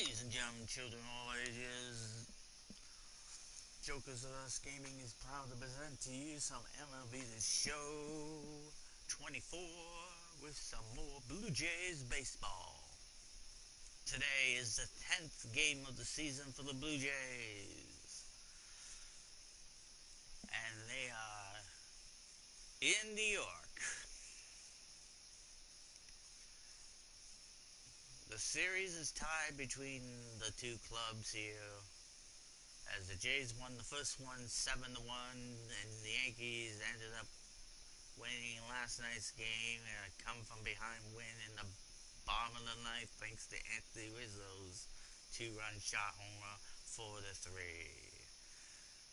Ladies and gentlemen, children of all ages, Jokers of Us Gaming is proud to present to you some MLB The Show 24 with some more Blue Jays baseball. Today is the 10th game of the season for the Blue Jays. And they are in New York. The series is tied between the two clubs here, as the Jays won the first one 7-1, and the Yankees ended up winning last night's game and a come from behind win in the bottom of the ninth thanks to Anthony Rizzo's 2-run shot homer 4-3.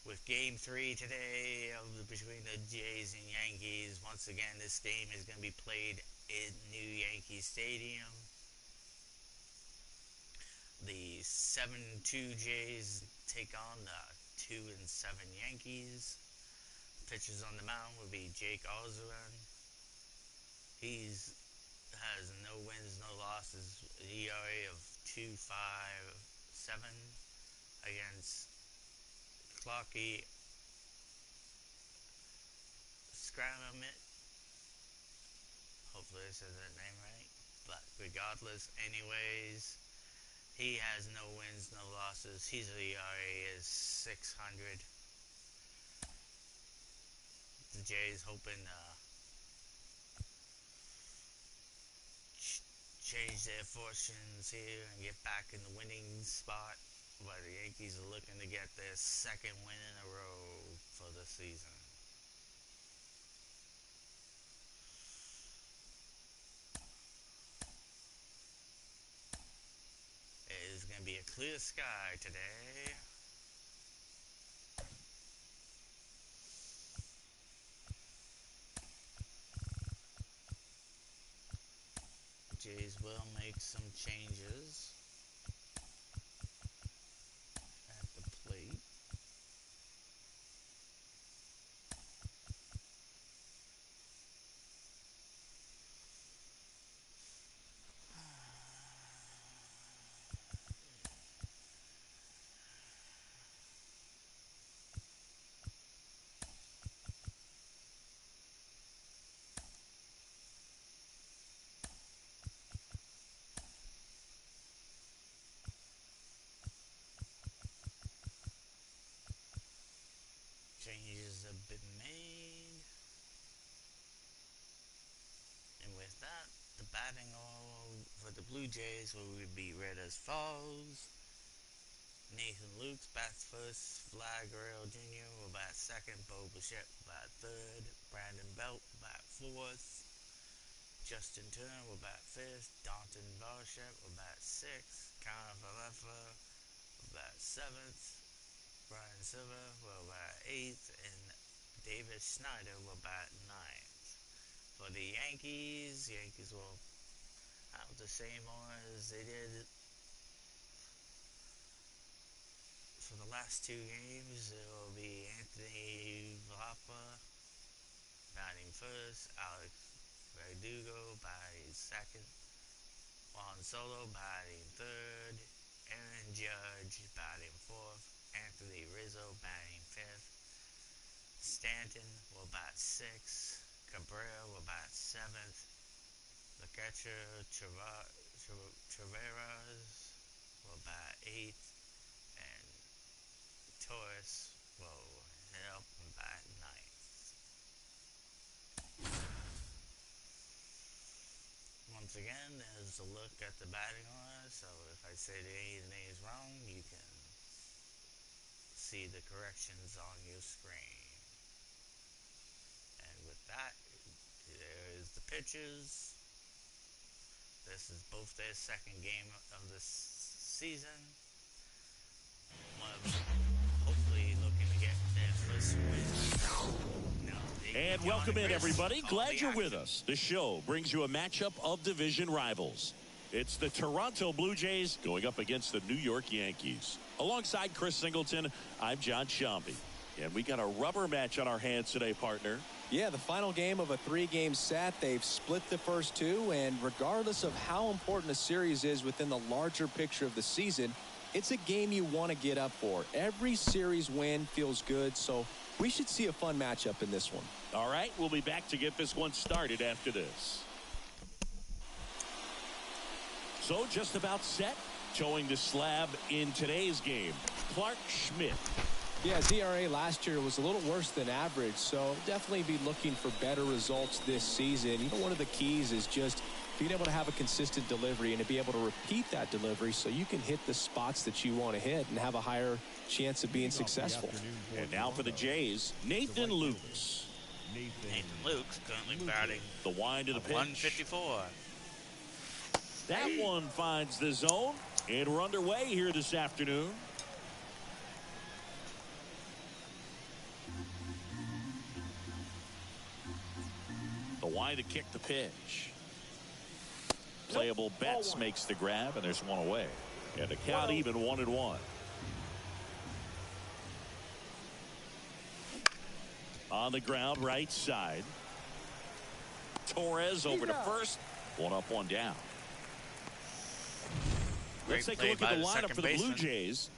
With game 3 today between the Jays and Yankees, once again this game is going to be played in New Yankee Stadium. The 7-2 Jays take on the 2-7 Yankees. Pitchers on the mound will be Jake Ozuran. He has no wins, no losses, ERA of 2.57 against Clarky Scrammet. Hopefully I said that name right. But regardless, anyways, he has no wins, no losses. His ERA is 600. The Jays hoping to change their fortunes here and get back in the winning spot. But the Yankees are looking to get their second win in a row for the season. It is going to be a clear sky today. Jays will make some changes at the plate. Changes have been made. And with that, the batting order for the Blue Jays will be read as follows. Nathan Lukes bats first, Vlad Guerrero Jr. will bat second, Bo Bichette will bat third, Brandon Belt will bat fourth, Justin Turner will bat fifth, Dalton Varshet will bat sixth, Connor Valefa will bat seventh, Brian Silva will bat 8th, and David Snyder will bat 9th. For the Yankees will have the same order as they did for the last two games. It will be Anthony Valapa batting first, Alex Verdugo batting second, Juan Soto batting third, Aaron Judge batting fourth, Anthony Rizzo batting fifth, Stanton will bat sixth, Cabrera will bat seventh, the catcher Taveras will bat eighth, and Torres will head up and bat ninth. Once again, there's a look at the batting order, so if I say any of the names wrong, you can see the corrections on your screen. And with that, there's the pitchers. This is both their second game of the season. One of them hopefully looking to get their first win. And welcome in, everybody. Glad you're with us. The show brings you a matchup of division rivals. It's the Toronto Blue Jays going up against the New York Yankees. Alongside Chris Singleton, I'm John Shambi. And we got a rubber match on our hands today, partner. Yeah, the final game of a 3-game set. They've split the first 2, and regardless of how important a series is within the larger picture of the season, it's a game you want to get up for. Every series win feels good, so we should see a fun matchup in this one. All right, we'll be back to get this one started after this. So just about set. Towing the slab in today's game, Clark Schmidt. Yeah, his ERA last year was a little worse than average, so definitely be looking for better results this season. You know, one of the keys is just being able to have a consistent delivery and to be able to repeat that delivery so you can hit the spots that you want to hit and have a higher chance of being successful. And now for the Jays, Nathan Lukes. Nathan Lukes currently batting The wind to the pitch. 154. That one finds the zone, and we're underway here this afternoon. The wind to kick the pitch. Playable Betts makes the grab, and there's one away. And the count even 1-1. On the ground, right side. Torres over to first. One up, one down. Let's take a look at the lineup for the Blue Jays.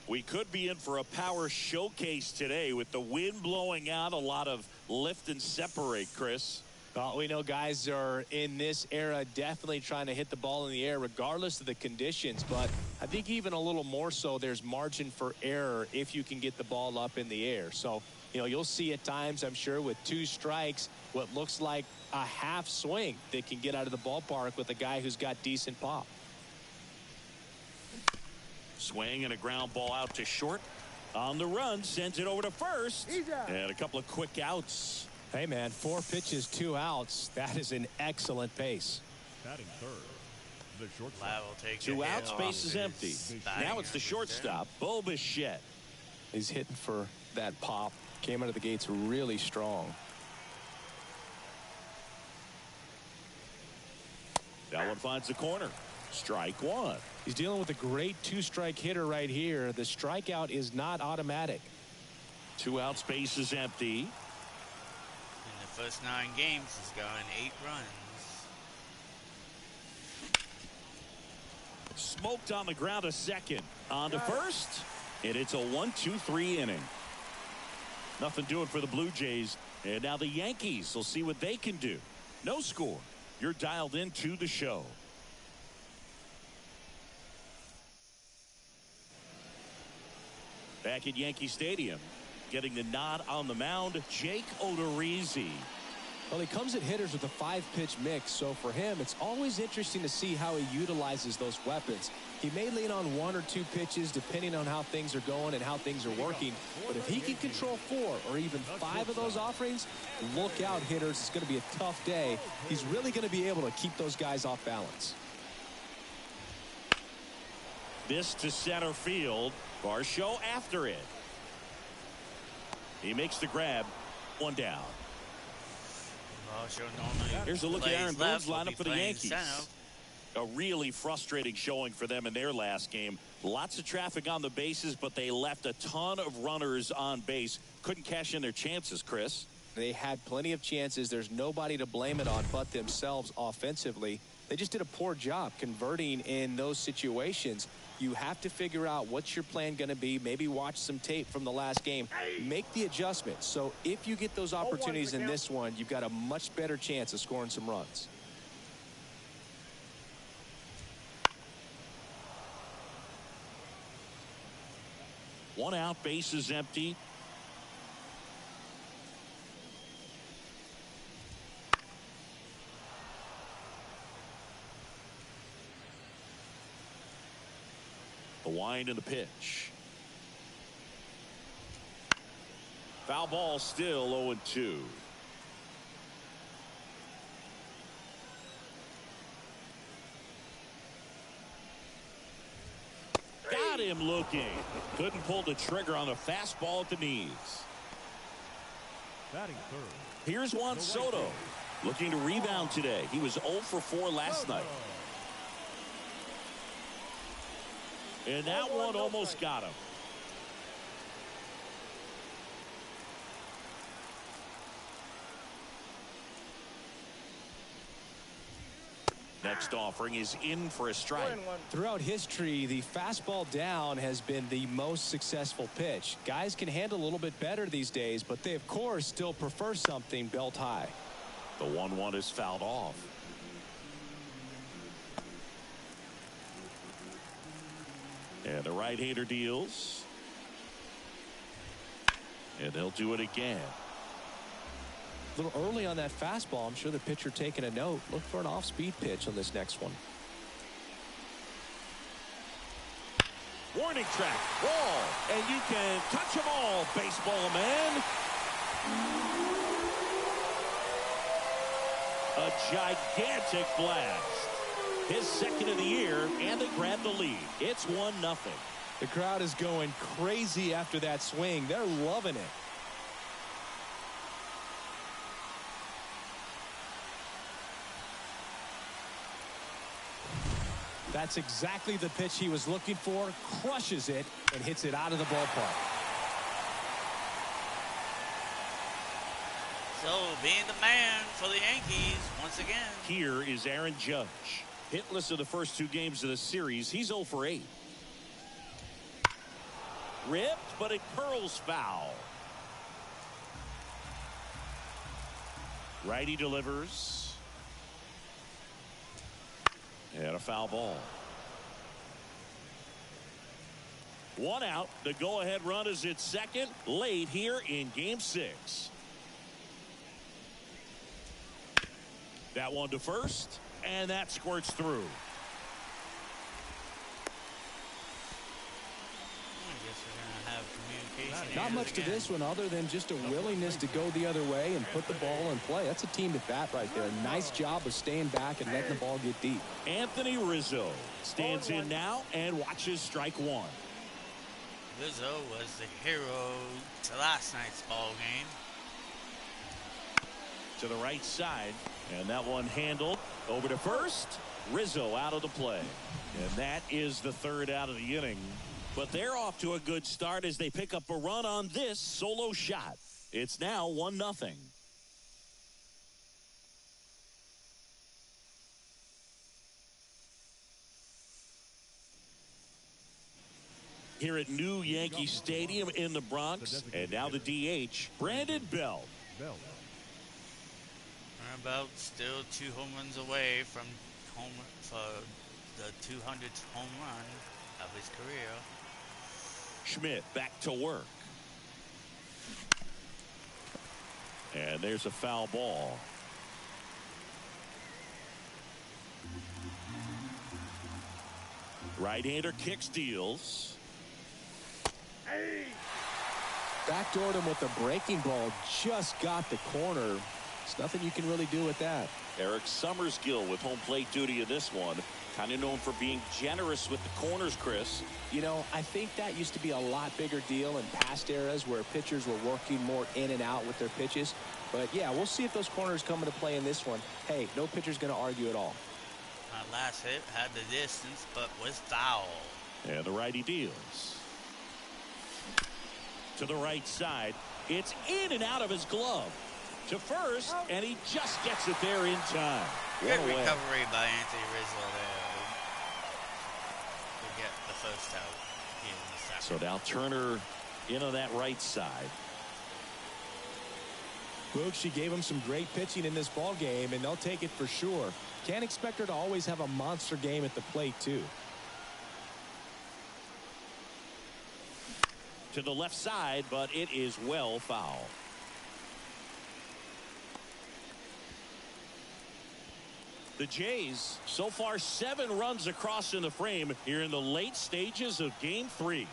We could be in for a power showcase today with the wind blowing out, a lot of lift and separate, Chris. Well, we know guys are in this era definitely trying to hit the ball in the air regardless of the conditions, but I think even a little more so there's margin for error if you can get the ball up in the air. So, you know, you'll see at times, I'm sure, with 2 strikes, what looks like a half swing that can get out of the ballpark with a guy who's got decent pop. Swing and a ground ball out to short. On the run, sends it over to first. And a couple of quick outs. Hey, man, 4 pitches, 2 outs. That is an excellent pace. Batting third, the shortstop. Lyle will take 2 outs, space is empty. Now it's the shortstop, Bo Bichette. He's hitting for that pop. Came out of the gates really strong. That one finds the corner. Strike 1. He's dealing with a great 2-strike hitter right here. The strikeout is not automatic. 2 out, space is empty. In the first 9 games, he's gotten 8 runs. Smoked on the ground a second. On to first. And it's a 1-2-3 inning. Nothing doing for the Blue Jays. And now the Yankees will see what they can do. No score. You're dialed into the show. Back at Yankee Stadium, getting the nod on the mound, Jake Odorizzi. Well, he comes at hitters with a 5-pitch mix, so for him, it's always interesting to see how he utilizes those weapons. He may lean on 1 or 2 pitches depending on how things are going and how things are working, but if he can control 4 or even 5 of those offerings, look out, hitters. It's going to be a tough day. He's really going to be able to keep those guys off balance. This to center field. Varsho after it. He makes the grab. 1 down. Here's a look at Aaron Boone's lineup for the Yankees. A really frustrating showing for them in their last game. Lots of traffic on the bases, but they left a ton of runners on base. Couldn't cash in their chances, Chris. They had plenty of chances. There's nobody to blame it on but themselves offensively. They just did a poor job converting in those situations. You have to figure out what's your plan going to be. Maybe watch some tape from the last game. Make the adjustment. So if you get those opportunities in this one, you've got a much better chance of scoring some runs. One out, base is empty. The wind and the pitch. Foul ball, still 0-2. Got him looking. Couldn't pull the trigger on the fastball at the knees. Batting third. Here's Juan Soto looking to rebound today. He was 0 for 4 last night. And that one almost got him. Next offering is in for a strike. Throughout history, the fastball down has been the most successful pitch. Guys can handle a little bit better these days, but they, of course, still prefer something belt high. The 1-1 is fouled off. And the right-hander deals. And they'll do it again. A little early on that fastball. I'm sure the pitcher taking a note. Look for an off-speed pitch on this next one. Warning track, ball, and you can touch them all, baseball man. A gigantic blast. His second of the year, and they grab the lead. It's 1-0. The crowd is going crazy after that swing. They're loving it. That's exactly the pitch he was looking for. Crushes it and hits it out of the ballpark. So, being the man for the Yankees once again. Here is Aaron Judge. Hitless of the first 2 games of the series. He's 0 for 8. Ripped, but it curls foul. Righty delivers. And a foul ball. 1 out. The go-ahead run is at second, late here in Game 6. That one to first, and that squirts through. Not much to this one other than just a willingness to go the other way and put the ball in play. That's a team at bat right there. Nice job of staying back and letting the ball get deep. Anthony Rizzo stands in now and watches strike 1. Rizzo was the hero to last night's ball game. To the right side, and that one handled over to first. Rizzo out of the play, and that is the 3rd out of the inning. But they're off to a good start as they pick up a run on this solo shot. It's now 1-0. Here at New Yankee Stadium in the Bronx, and now the DH, Brandon Belt. Belt still 2 home runs away from home for the 200th home run of his career. Schmidt back to work. And there's a foul ball. Right-hander kicks, deals. Backdoored him with the breaking ball. Just got the corner. There's nothing you can really do with that. Eric Summersgill with home plate duty in this one. Kind of known for being generous with the corners, Chris. You know, I think that used to be a lot bigger deal in past eras where pitchers were working more in and out with their pitches. But, yeah, we'll see if those corners come into play in this one. Hey, no pitcher's going to argue at all. That last hit had the distance, but was foul. And the righty deals. To the right side. It's in and out of his glove. To first, and he just gets it there in time. Good recovery by Anthony Rizzo there to get the first out in the second. So now Turner in on that right side. Boog, she gave him some great pitching in this ball game, and they'll take it for sure. Can't expect her to always have a monster game at the plate, too. To the left side, but it is well foul. The Jays, so far 7 runs across in the frame here in the late stages of Game 3.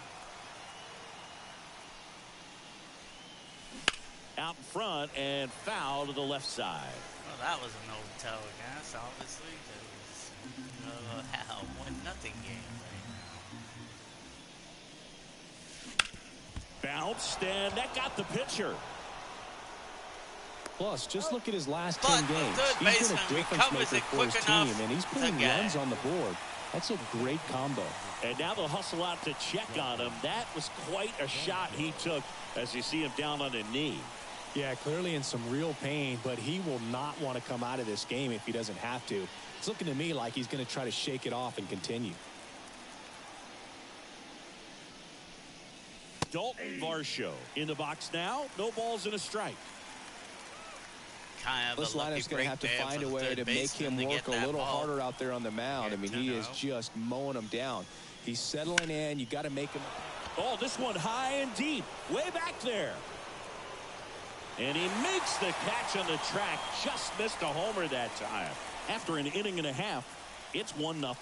Out in front and foul to the left side. Well, that was an old telecast, obviously. It was a 1-0 game right now. Bounced, and that got the pitcher. Plus, just look at his last 10 games. He's been a difference maker for his team, and he's putting runs on the board. That's a great combo. And now they'll hustle out to check on him. That was quite a shot he took as you see him down on a knee. Yeah, clearly in some real pain, but he will not want to come out of this game if he doesn't have to. It's looking to me like he's going to try to shake it off and continue. Dalton Varsho in the box now. No balls and a strike. Kind of This lineup's going to have to find a way to make him work a little harder out there on the mound. I mean, he is just mowing them down. He's settling in. You got to make him. Oh, this one high and deep, way back there. And he makes the catch on the track. Just missed a homer that time. After an inning and a half, it's 1-0.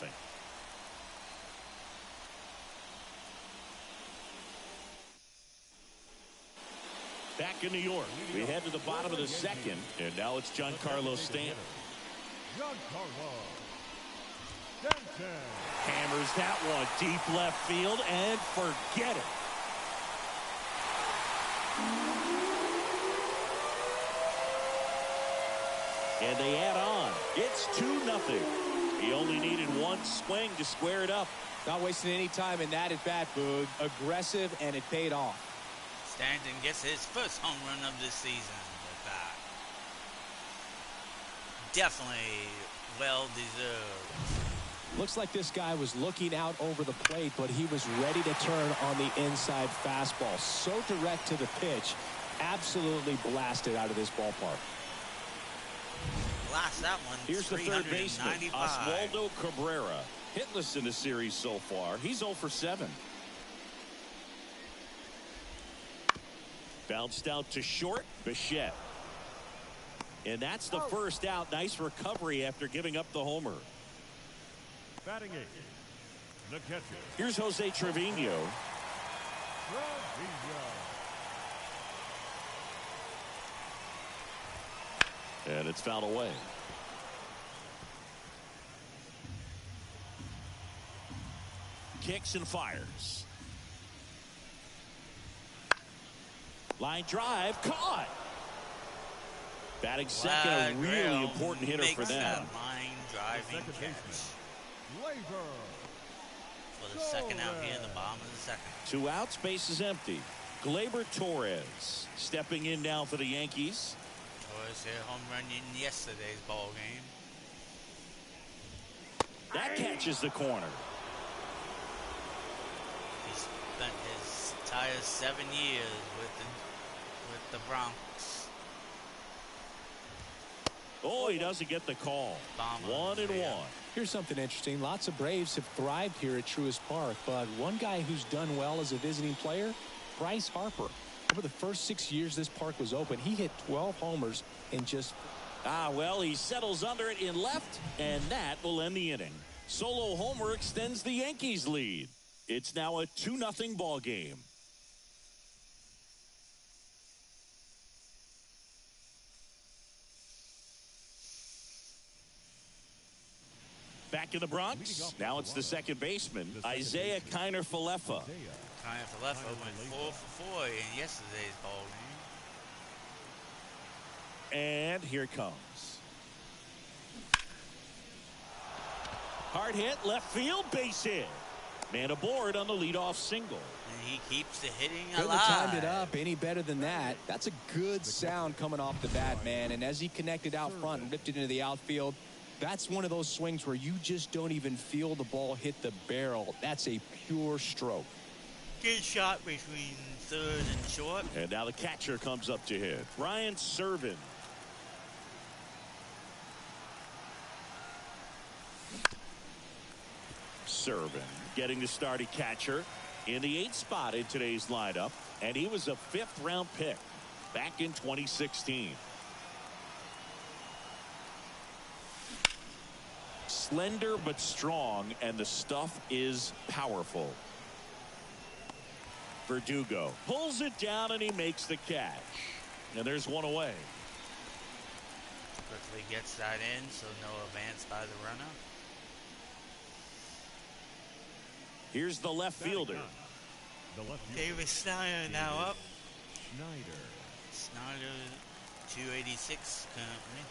Back in New York, we head to the bottom of the second, and now it's Giancarlo Stanton. Giancarlo Stanton. Hammers that one deep left field, and forget it. And they add on. It's 2-0. He only needed one swing to square it up. Not wasting any time in that at bat, Boog. Aggressive, and it paid off. Stanton gets his first home run of this season with that. Definitely well deserved. Looks like this guy was looking out over the plate, but he was ready to turn on the inside fastball. So direct to the pitch. Absolutely blasted out of this ballpark. Blast that one. Here's the third baseman, Oswaldo Cabrera. Hitless in the series so far. He's 0 for 7. Bounced out to short, Bichette. And that's the first out. Nice recovery after giving up the homer. Batting 8, the catcher. Here's Jose Trevino. And it's fouled away. Kicks and fires. Line drive, caught. Batting second, a really important hitter for them. Line driving catch. For the second out here in the bottom of the second. 2 outs, base is empty. Gleyber Torres stepping in now for the Yankees. Torres hit a home run in yesterday's ball game. That catches the corner. He spent his entire 7 years with the Bronx. Oh, he doesn't get the call. 1-1. Here's something interesting. Lots of Braves have thrived here at Truist Park, but one guy who's done well as a visiting player, Bryce Harper. Over the first 6 years this park was open, he hit 12 homers in just... Well, he settles under it in left, and that will end the inning. Solo homer extends the Yankees' lead. It's now a 2-0 ball game. Back in the Bronx, now it's the second baseman, Isaiah Kiner-Falefa. Kiner-Falefa went 4 for 4 in yesterday's ball game. And here it comes. Hard hit, left field, base hit. Man aboard on the leadoff single. And he keeps the hitting Couldn't alive. have timed it up any better than that. That's a good sound coming off the bat, man. And as he connected out front and ripped it into the outfield, that's one of those swings where you just don't even feel the ball hit the barrel. That's a pure stroke. Good shot between third and short. And now the catcher comes up to hit. Ryan Servin. Servin getting the starting catcher in the 8th spot in today's lineup. And he was a 5th round pick back in 2016. Slender but strong, and the stuff is powerful. Verdugo pulls it down and he makes the catch. And there's one away. Quickly gets that in, so no advance by the runner. Here's the left fielder. David Snyder now up. Snyder. 286 currently.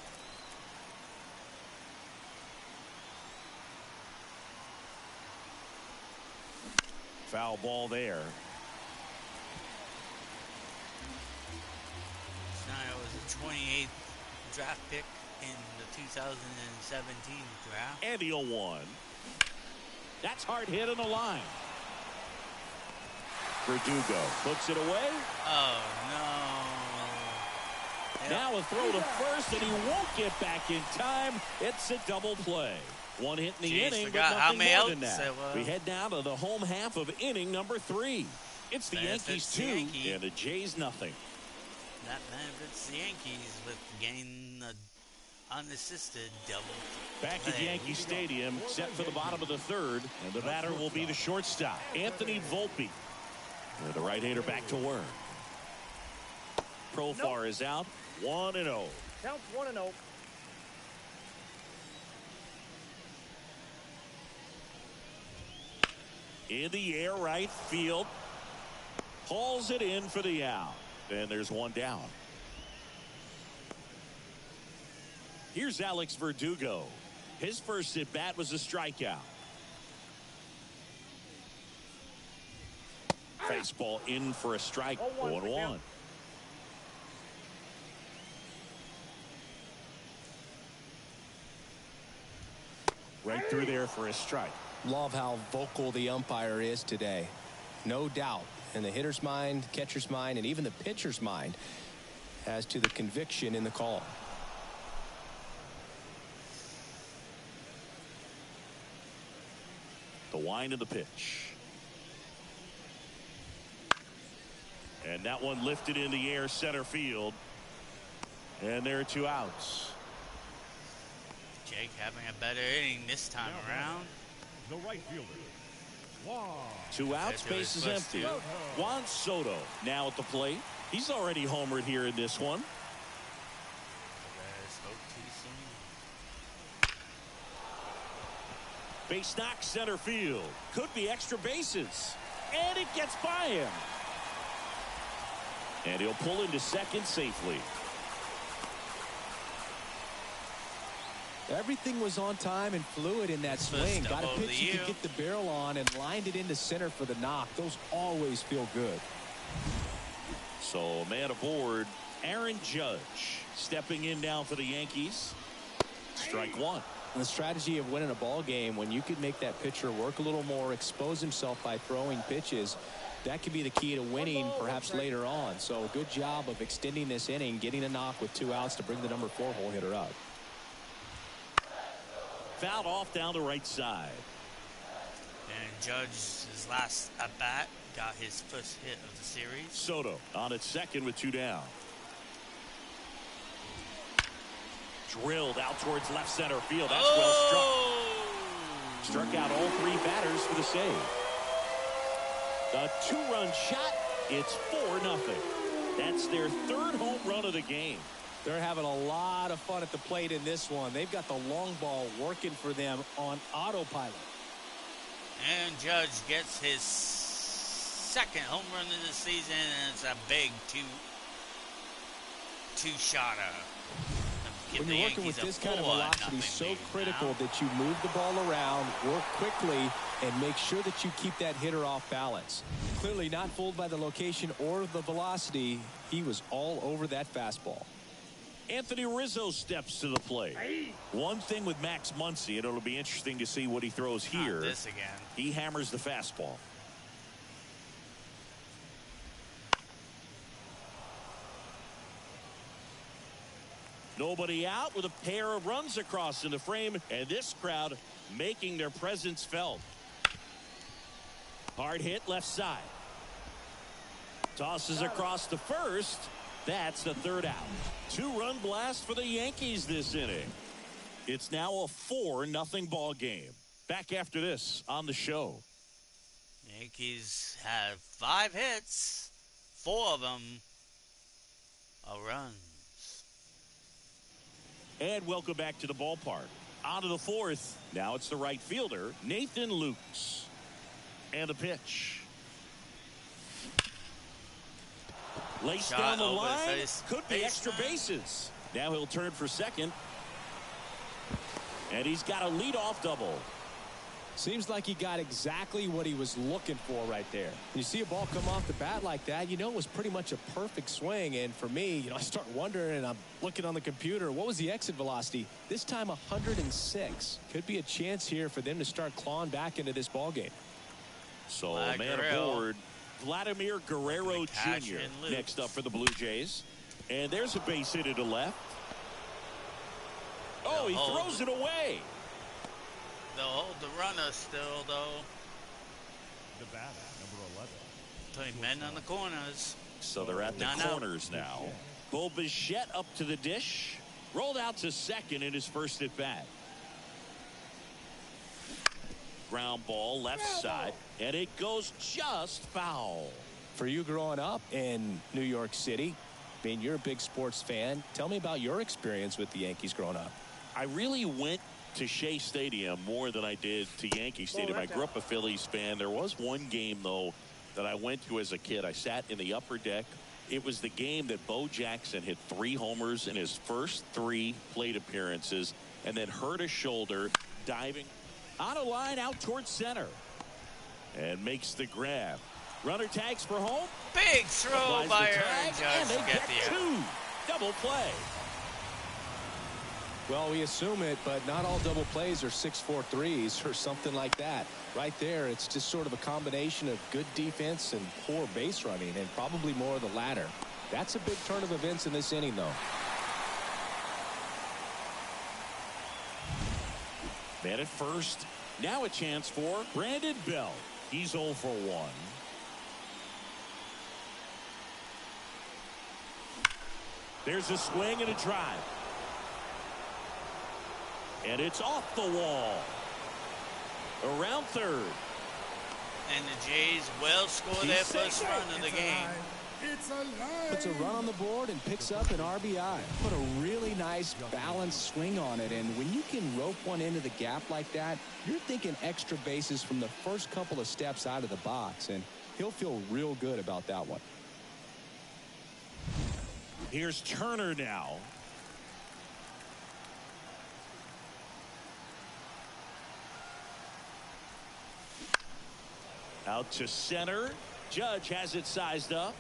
Foul ball there. 28th draft pick in the 2017 draft. And the 0-1. That's hard hit on the line. Verdugo puts it away. Oh, no. Yep. Now a throw to first, and he won't get back in time. It's a double play. One hit in the inning, but nothing more than that. We head now to the home half of inning number 3. It's the Yankees 2 and the Jays nothing. That benefits the Yankees with getting an unassisted double Back at Yankee Stadium, set for the bottom of the 3rd, and the batter will be the shortstop, Anthony Volpe. And the right-hander back to work. Profar is out, 1-0. Counts 1-0. In the air, right field. Hauls it in for the out. And there's one down. Here's Alex Verdugo. His first at bat was a strikeout. Baseball in for a strike. 0-1. Right through there for a strike. Love how vocal the umpire is today. No doubt in the hitter's mind, catcher's mind, and even the pitcher's mind as to the conviction in the call. The wind of the pitch. And that one lifted in the air, center field. And there are 2 outs. Jake having a better inning this time around. The right fielder. Juan. 2 outs, base is empty. Juan Soto now at the plate. He's already homered here in this one. Base knock center field. Could be extra bases. And it gets by him. And he'll pull into second safely. Everything was on time and fluid in that swing. Got a pitch you could get the barrel on and lined it into center for the knock. Those always feel good. So man aboard, Aaron Judge stepping in now for the Yankees. Strike 1. The strategy of winning a ball game, when you could make that pitcher work a little more, expose himself by throwing pitches, that could be the key to winning perhaps later on. So good job of extending this inning, getting a knock with 2 outs to bring the number 4 hole hitter up. Fouled off down the right side. And Judge's last at bat got his first hit of the series. Soto on at second with 2 down. Drilled out towards left center field. That's well struck. Struck out all 3 batters for the save. The 2-run shot. It's 4-0. That's their 3rd home run of the game. They're having a lot of fun at the plate in this one. They've got the long ball working for them on autopilot. And Judge gets his 2nd home run of the season, and it's a big two-shotter. When you're working with this kind of velocity, so critical that you move the ball around, work quickly, and make sure that you keep that hitter off balance. Clearly not fooled by the location or the velocity. He was all over that fastball. Anthony Rizzo steps to the plate. One thing with Max Muncy, and it'll be interesting to see what he throws here. Not this again. He hammers the fastball. Nobody out with a pair of runs across in the frame, and this crowd making their presence felt. Hard hit left side. Tosses across to first. That's the 3rd out. 2-run blast for the Yankees this inning. It's now a 4-0 ball game. Back after this on the show. Yankees have 5 hits. 4 of them are runs. And welcome back to the ballpark. On to the 4th. Now it's the right fielder, Nathan Lukes. And the pitch. Laced down the line. Could be extra bases. Now he'll turn for second. And he's got a leadoff double. Seems like he got exactly what he was looking for right there. When you see a ball come off the bat like that, you know it was pretty much a perfect swing. And for me, I start wondering, and I'm looking on the computer, what was the exit velocity? This time 106. Could be a chance here for them to start clawing back into this ball game. So a man aboard, Vladimir Guerrero Jr. next up for the Blue Jays. And there's a base hit to left. Oh, he throws it away. They'll hold the runner still, though. The batter, number 11. Putting men on the corners. So they're at the corners now. Bo Bichette up to the dish. Rolled out to second in his first at bat. Ground ball left side. And it goes just foul. For you growing up in New York City, I mean, you're a big sports fan. Tell me about your experience with the Yankees growing up. I really went to Shea Stadium more than I did to Yankee Stadium. I grew up a Phillies fan. There was one game, though, that I went to as a kid. I sat in the upper deck. It was the game that Bo Jackson hit 3 homers in his first 3 plate appearances and then hurt a shoulder diving on a line out towards center and makes the grab. Runner tags for home. Big throw by Aaron Judge. And they get 2. Double play. Well, we assume it, but not all double plays are 6-4 threes or something like that. Right there, it's just sort of a combination of good defense and poor base running, and probably more of the latter. That's a big turn of events in this inning, though. Man at first. Now a chance for Brandon Belt. He's 0 for 1. There's a swing and a drive. And it's off the wall. Around third. And the Jays will score their first run of the game. Puts a run on the board and picks up an RBI. Put a really nice balanced swing on it. And when you can rope one into the gap like that, you're thinking extra bases from the first couple of steps out of the box. And he'll feel real good about that one. Here's Turner now. Out to center. Judge has it sized up.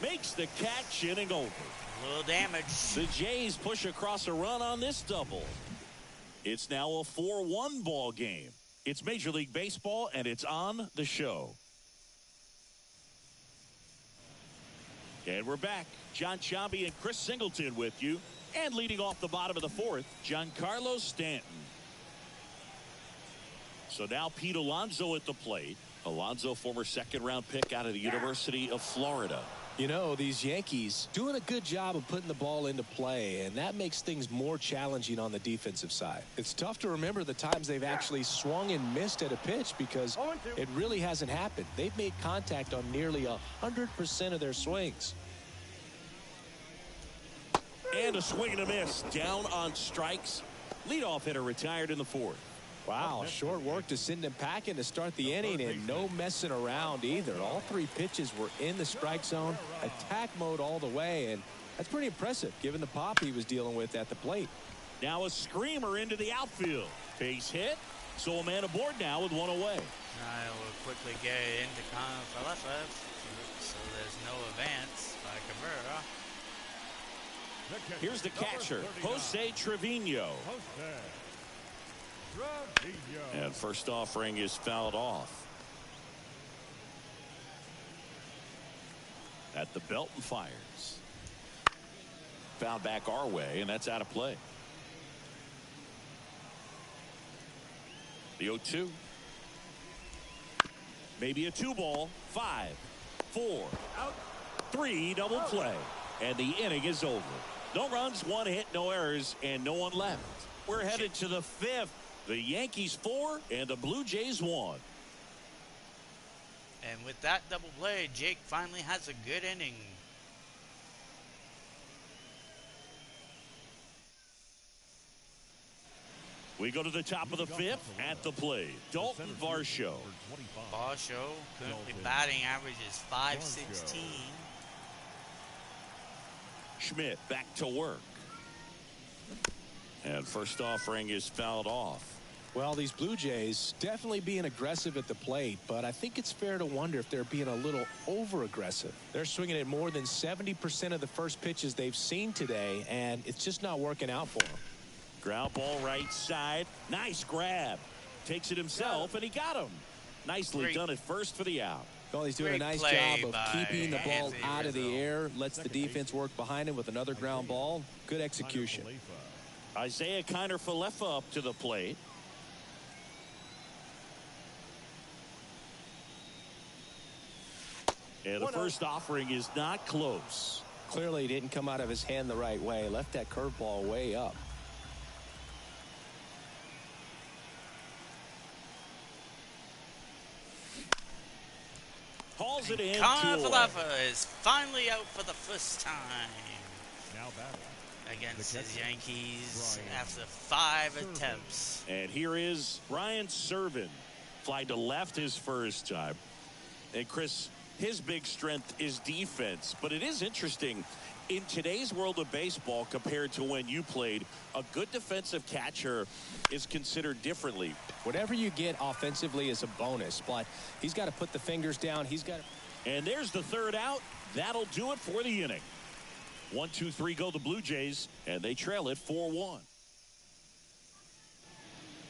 Makes the catch, inning over. A little damage. The Jays push across a run on this double. It's now a 4-1 ball game. It's Major League Baseball, and it's on the show. And we're back. John Chambi and Chris Singleton with you. And leading off the bottom of the 4th, Giancarlo Stanton. So now Pete Alonso at the plate. Alonso, former second-round pick out of the University of Florida. You know, these Yankees doing a good job of putting the ball into play, and that makes things more challenging on the defensive side. It's tough to remember the times they've actually swung and missed at a pitch because it really hasn't happened. They've made contact on nearly 100% of their swings. And a swing and a miss. Down on strikes. Leadoff hitter retired in the 4th. Wow, short work to send him packing to start the inning, and no messing around either. All 3 pitches were in the strike zone, attack mode all the way, and that's pretty impressive given the pop he was dealing with at the plate. Now a screamer into the outfield. Base hit, so a man aboard now with 1 away. I will quickly get it into Connor Falefa, so there's no advance by Cabrera. Here's the catcher, Jose Trevino. And first offering is fouled off. At the belt and fires. Fouled back our way, and that's out of play. The 0-2. Maybe a 2-ball. 5, 4, 3, double play. And the inning is over. No runs, 1 hit, no errors, and no one left. We're headed to the 5th. The Yankees 4 and the Blue Jays 1. And with that double play, Jake finally has a good inning. We go to the top of the 5th at the plate. Dalton Varsho. Varsho currently batting average is .516. Schmidt back to work. And first offering is fouled off. Well, these Blue Jays definitely being aggressive at the plate, but I think it's fair to wonder if they're being a little over-aggressive. They're swinging at more than 70% of the first pitches they've seen today, and it's just not working out for them. Ground ball right side. Nice grab. Takes it himself, and he got him. Nicely done at first for the out. Well, he's doing a nice job of keeping the ball out of the air. Lets the defense work behind him with another ground ball. Good execution. Isaiah Kiner-Falefa up to the plate. And the first offering is not close. Clearly, he didn't come out of his hand the right way. Left that curveball way up. Hauls it in. Kiner-Falefa is finally out for the first time Now batting against his Yankees after 5 attempts. And here is Ryan Serven. Fly to left his first time. And Chris, his big strength is defense. But it is interesting. In today's world of baseball, compared to when you played, a good defensive catcher is considered differently. Whatever you get offensively is a bonus, but he's got to put the fingers down. He's got to... And there's the third out. That'll do it for the inning. 1-2-3 go the Blue Jays, and they trail it 4-1.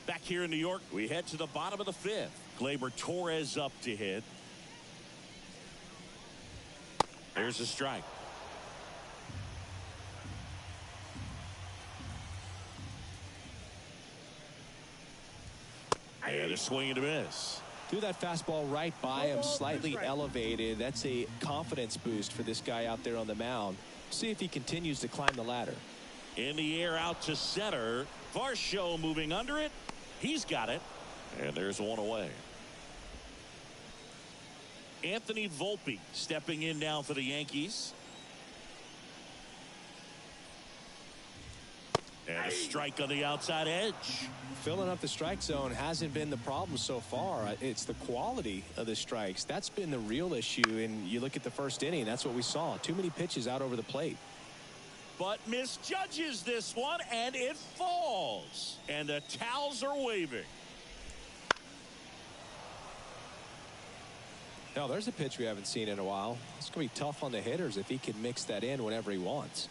Back here in New York, we head to the bottom of the 5th. Gleyber Torres up to hit. There's a strike. And a swing and a miss. Threw that fastball right by him, slightly elevated. That's a confidence boost for this guy out there on the mound. See if he continues to climb the ladder. In the air out to center. Varsho moving under it. He's got it. And there's one away. Anthony Volpe stepping in now for the Yankees. And a strike on the outside edge. Filling up the strike zone hasn't been the problem so far. It's the quality of the strikes. That's been the real issue. And you look at the first inning, that's what we saw. Too many pitches out over the plate. But misjudges this one, and it falls. And the towels are waving. Now, there's a pitch we haven't seen in a while. It's going to be tough on the hitters if he can mix that in whenever he wants.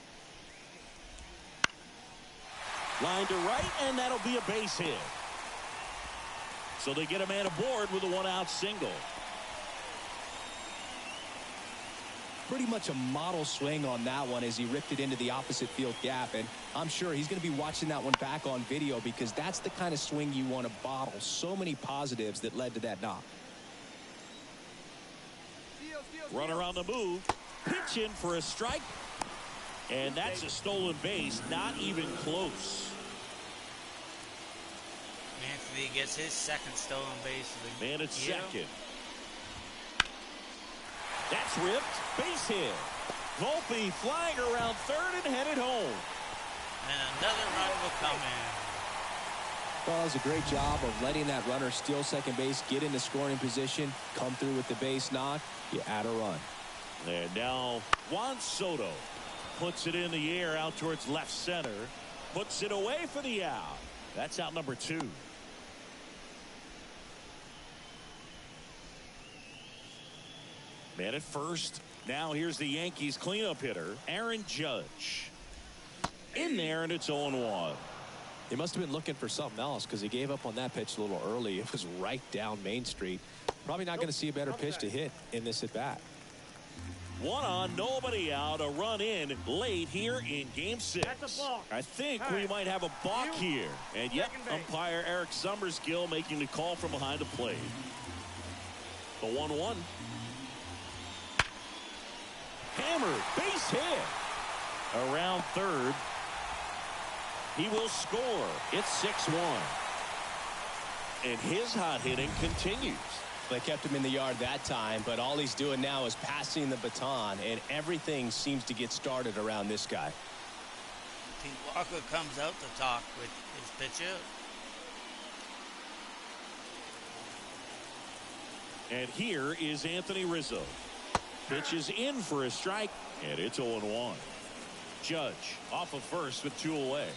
Line to right, and that'll be a base hit. So they get a man aboard with a one-out single. Pretty much a model swing on that one as he ripped it into the opposite field gap. And I'm sure he's going to be watching that one back on video because that's the kind of swing you want to bottle. So many positives that led to that knock. Runner on the move. Pitch in for a strike. And that's a stolen base. Not even close. Anthony gets his second stolen base of the Man at second. That's ripped. Base hit. Volpe flying around third and headed home. And another run will come in. Well, it was a great job of letting that runner steal second base, get into scoring position, come through with the base knock. You add a run. And now Juan Soto puts it in the air out towards left center. Puts it away for the out. That's out number 2. Man at first. Now here's the Yankees cleanup hitter, Aaron Judge. In there, and it's 0-1. He must have been looking for something else because he gave up on that pitch a little early. It was right down Main Street. Probably not going to see a better pitch to hit in this at bat. 1 on, nobody out. A run in late here in Game 6. I think we might have a balk here. And yep, umpire Eric Summerskill making the call from behind the plate. The 1-1. Hammered, base hit. Around third. He will score. It's 6-1. And his hot hitting continues. They kept him in the yard that time, but all he's doing now is passing the baton, and everything seems to get started around this guy. Pete Walker comes out to talk with his pitcher. And here is Anthony Rizzo. Pitches in for a strike, and it's 0-1. Judge off of first with 2 away.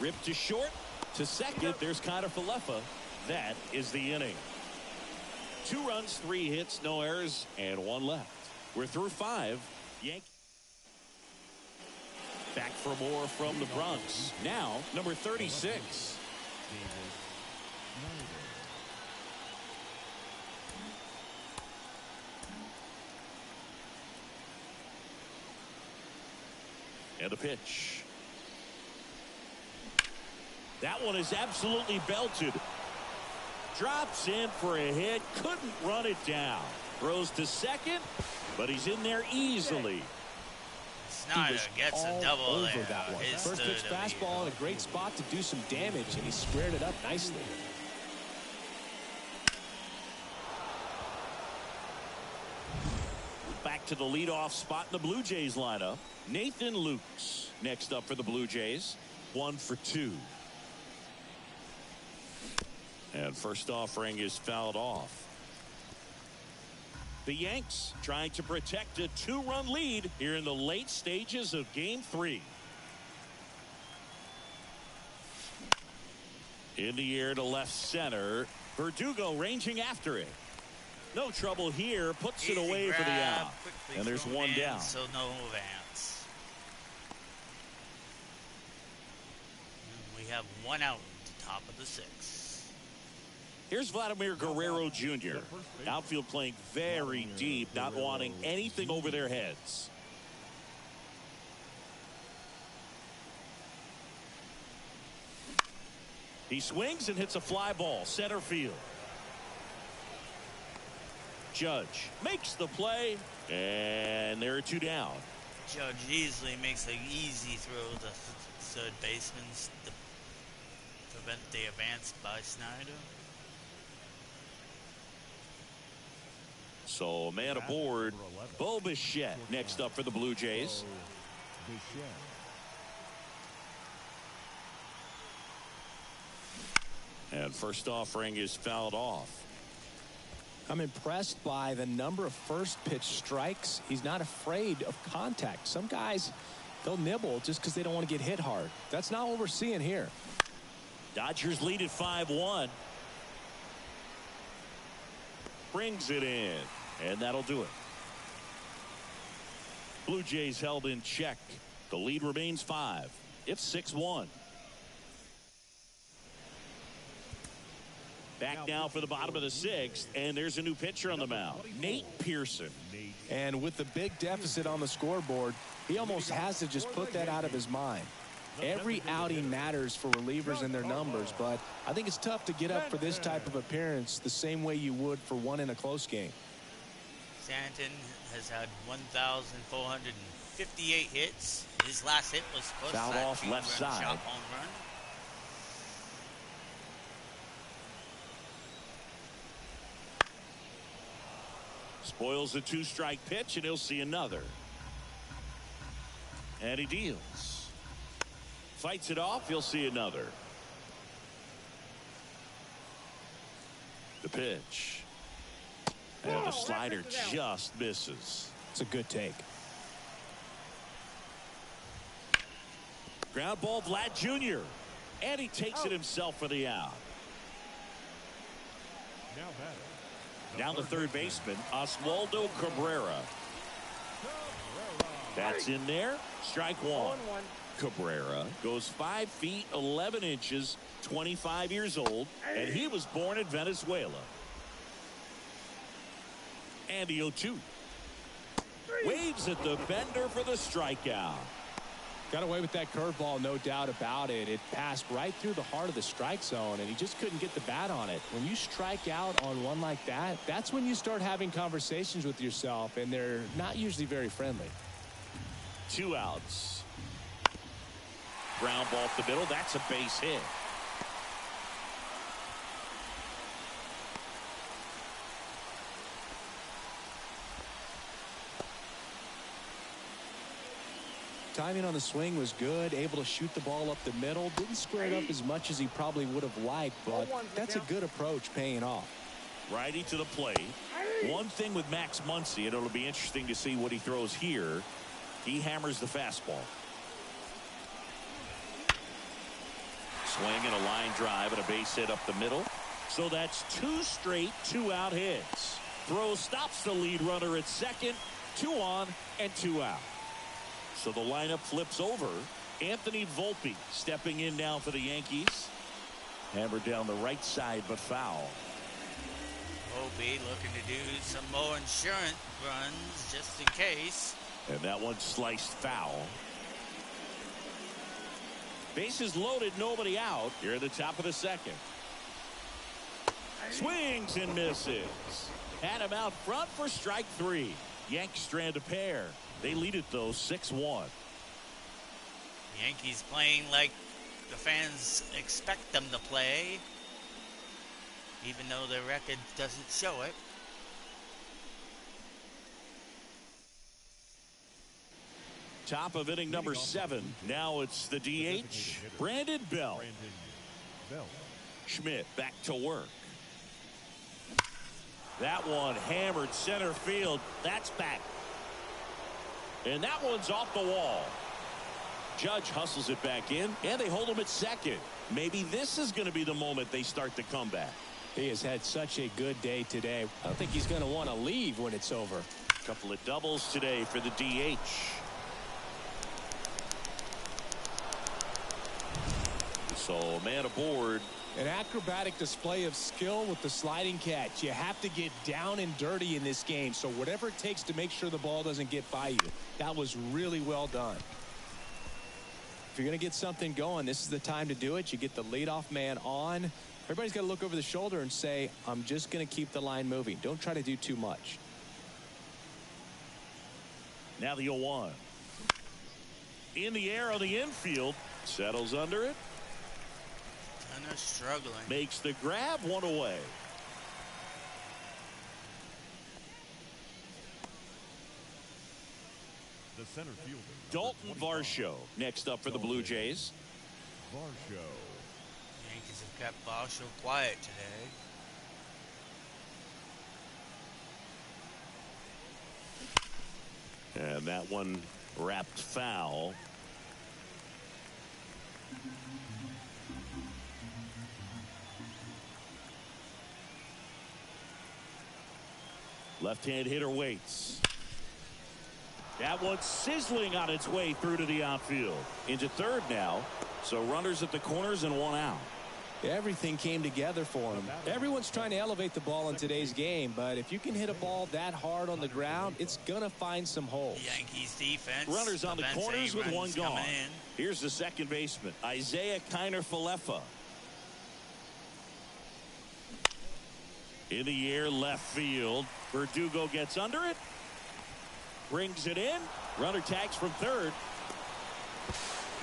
Ripped to short. To second, there's Connor Falefa. That is the inning. 2 runs, 3 hits, no errors, and 1 left. We're through 5. Yankees back for more from the Bronx. Now, number 36. And the pitch. That one is absolutely belted. Drops in for a hit. Couldn't run it down. Throws to second, but he's in there easily. Snyder gets a double over there. that one. First pitch fastball in a great spot to do some damage, and he squared it up nicely. Back to the leadoff spot in the Blue Jays lineup. Nathan Lukes next up for the Blue Jays. 1 for 2. And first offering is fouled off. The Yanks trying to protect a 2-run lead here in the late stages of Game 3. In the air to left center. Verdugo ranging after it. No trouble here. Puts it away for the out. And there's 1 down. So no advance. We have 1 out at the top of the 6th. Here's Vladimir Guerrero Jr. Outfield playing very deep, not wanting anything over their heads. He swings and hits a fly ball, center field. Judge makes the play, and there are 2 down. Judge easily makes an easy throw to third baseman to prevent the advance by Snyder. So man aboard. Bo Bichette next up for the Blue Jays. And first offering is fouled off. I'm impressed by the number of first pitch strikes. He's not afraid of contact. Some guys, they'll nibble just because they don't want to get hit hard. That's not what we're seeing here. Dodgers lead at 5-1. Brings it in. And that'll do it. Blue Jays held in check. The lead remains 5. It's 6-1. Back now for the bottom of the 6th, and there's a new pitcher on the mound, Nate Pearson. And with the big deficit on the scoreboard, he almost has to just put that out of his mind. Every outing matters for relievers and their numbers, but I think it's tough to get up for this type of appearance the same way you would for one in a close game. Stanton has had 1,458 hits. His last hit was close fouled off left side. Home run. Spoils the 2-strike pitch, and he'll see another. And he deals. Fights it off. He'll see another. The pitch. And the slider just misses. It's a good take. Ground ball, Vlad Jr. And he takes it himself for the out. Down the third baseman, Oswaldo Cabrera. That's in there. Strike 1. Cabrera goes 5 feet 11 inches, 25 years old, and he was born in Venezuela. And the 0-2. Waves at the bender for the strikeout. Got away with that curveball, no doubt about it. It passed right through the heart of the strike zone, and he just couldn't get the bat on it. When you strike out on one like that, that's when you start having conversations with yourself, and they're not usually very friendly. 2 outs. Ground ball up the middle. That's a base hit. Timing on the swing was good, able to shoot the ball up the middle. Didn't square it up as much as he probably would have liked, but that's a good approach paying off. Righty to the plate. One thing with Max Muncy, and it'll be interesting to see what he throws here. He hammers the fastball. Swing and a line drive and a base hit up the middle. So that's 2 straight 2-out hits. Throw stops the lead runner at second. 2 on and 2 out. So the lineup flips over. Anthony Volpe stepping in now for the Yankees. Hammered down the right side, but foul. Volpe looking to do some more insurance runs just in case. And that one sliced foul. Bases loaded, nobody out. Here at the top of the second. Swings and misses. Had him out front for strike 3. Yanks strand a pair. They lead it though 6-1. Yankees playing like the fans expect them to play, even though their record doesn't show it. Top of inning number 7. Now it's the DH, Brandon Bell. Schmidt back to work. That one hammered center field. That's back. And that one's off the wall. Judge hustles it back in, and they hold him at second. Maybe this is going to be the moment they start the comeback. He has had such a good day today. I don't think he's going to want to leave when it's over. A couple of doubles today for the DH. So a man aboard. An acrobatic display of skill with the sliding catch. You have to get down and dirty in this game. So whatever it takes to make sure the ball doesn't get by you. That was really well done. If you're going to get something going, this is the time to do it. You get the leadoff man on. Everybody's got to look over the shoulder and say, I'm just going to keep the line moving. Don't try to do too much. Now the 0-1. In the air on the infield. Settles under it. And they're struggling. Makes the grab, 1 away. The center fielder, Dalton Varsho next up for the Blue Jays. Varsho. Yankees have kept Varsho quiet today. And that one wrapped foul. Left-hand hitter waits. That one's sizzling on its way through to the outfield. Into third now. So runners at the corners and 1 out. Everything came together for him. Everyone's trying to elevate the ball in today's game, but if you can hit a ball that hard on the ground, it's going to find some holes. Yankees defense. Runners on the corners with 1 gone. In. Here's the second baseman, Isaiah Kiner-Falefa. In the air, left field. Verdugo gets under it. Brings it in. Runner tags from third.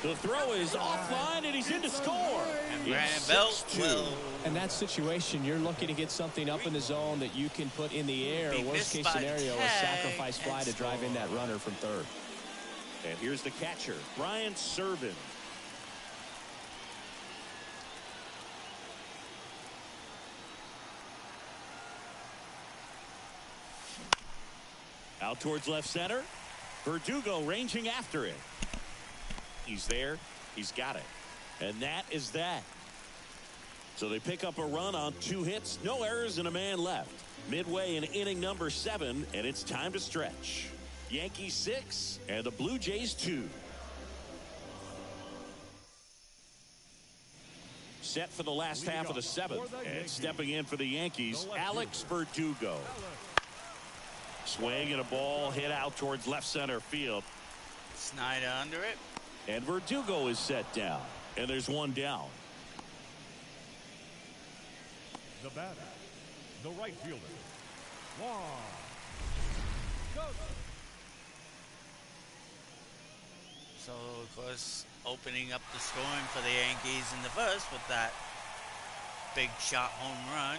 The throw is offline, and he's in to score. And Brandon Bell will. In that situation, you're looking to get something up in the zone that you can put in the air. Worst case scenario, a sacrifice fly to drive in that runner from third. And here's the catcher, Brian Serven. Out towards left center. Verdugo ranging after it. He's there. He's got it. And that is that. So they pick up a run on 2 hits. No errors and a man left. Midway in inning number 7, and it's time to stretch. Yankees 6 and the Blue Jays 2. Set for the last half of the 7th. And stepping in for the Yankees, Alex Verdugo. Swing and a ball hit out towards left center field. Snyder under it. And Verdugo is set down. And there's 1 down. The batter, the right fielder, Juan. So, of course, opening up the scoring for the Yankees in the first with that big shot home run.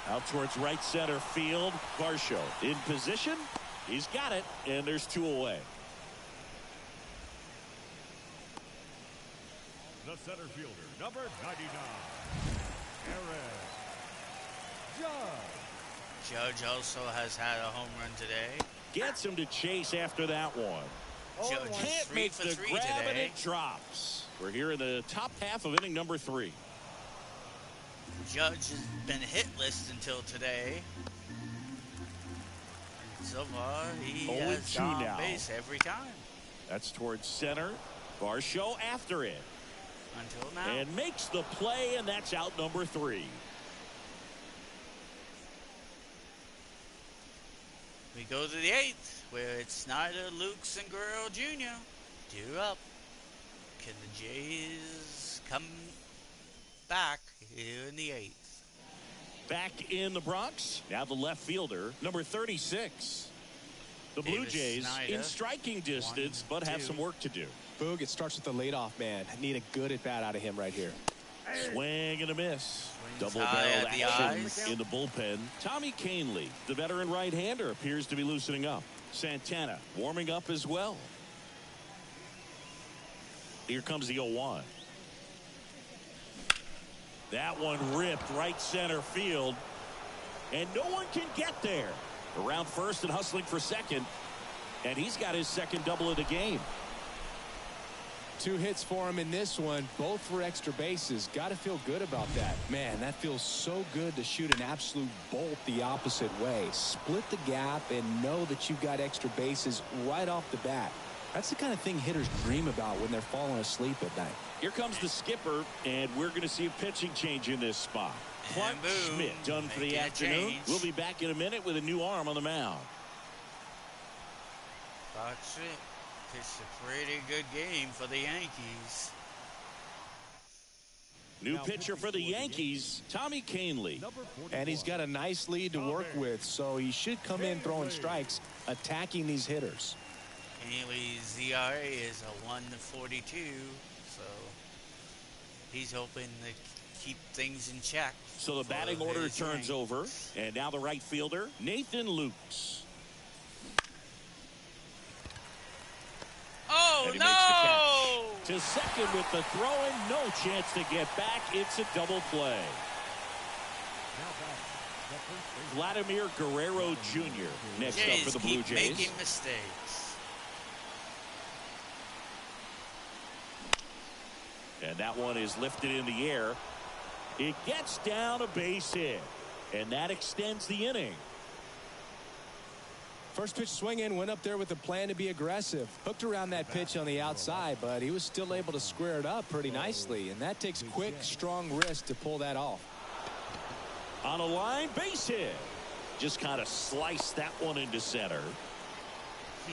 Out towards right center field. Varsho in position. He's got it, and there's 2 away. The center fielder, number 99, Aaron Judge. Judge also has had a home run today. Gets him to chase after that one. Judge is Can't 3 make for the 3 grab and today. it drops. We're here in the top half of inning number 3. Judge has been hitless until today. And so far, he has 0-2 gone now. on base every time. That's towards center. Varsho after it. Until now. And makes the play, and that's out number 3. We go to the 8th, where it's Snyder, Lukes, and Guerrero Jr. Due up. Can the Jays come back here in the 8th? Back in the Bronx, now the left fielder, number 36. The Blue Davis Jays Snyder. in striking distance, 1, but have 2. some work to do. Boog, it starts with the leadoff man. Need a good at-bat out of him right here. Swing and a miss. Swings Double high barreled at the action eyes. in the bullpen. Tommy Canley, the veteran right-hander, appears to be loosening up. Santana warming up as well. Here comes the 0-1. That one ripped right center field. And no one can get there. Around first and hustling for second. And he's got his second double of the game. 2 hits for him in this one, both for extra bases. Got to feel good about that. Man, that feels so good to shoot an absolute bolt the opposite way. Split the gap and know that you've got extra bases right off the bat. That's the kind of thing hitters dream about when they're falling asleep at night. Here comes the skipper, and we're going to see a pitching change in this spot. Clark And boom, Schmidt done for the making a afternoon. change. We'll be back in a minute with a new arm on the mound. Clark Schmidt pitched a pretty good game for the Yankees. New pitcher for the Yankees, Tommy Canley. And he's got a nice lead to work with, so he should come in throwing strikes, attacking these hitters. Haley's ERA is a 1.42, so he's hoping to keep things in check. So the for batting order his turns Yankees. over, and now the right fielder, Nathan Lukes. Oh, And he no! makes the catch. To second with the throw and no chance to get back. It's a double play. Vladimir Guerrero Jr. next up Jays for the Blue keep Jays. making mistakes. And that one is lifted in the air. It gets down a base hit. And that extends the inning. First pitch swing in, went up there with a plan to be aggressive. Hooked around that pitch on the outside, but he was still able to square it up pretty nicely. And that takes quick, strong wrist to pull that off. On a line, base hit. Just kind of sliced that one into center.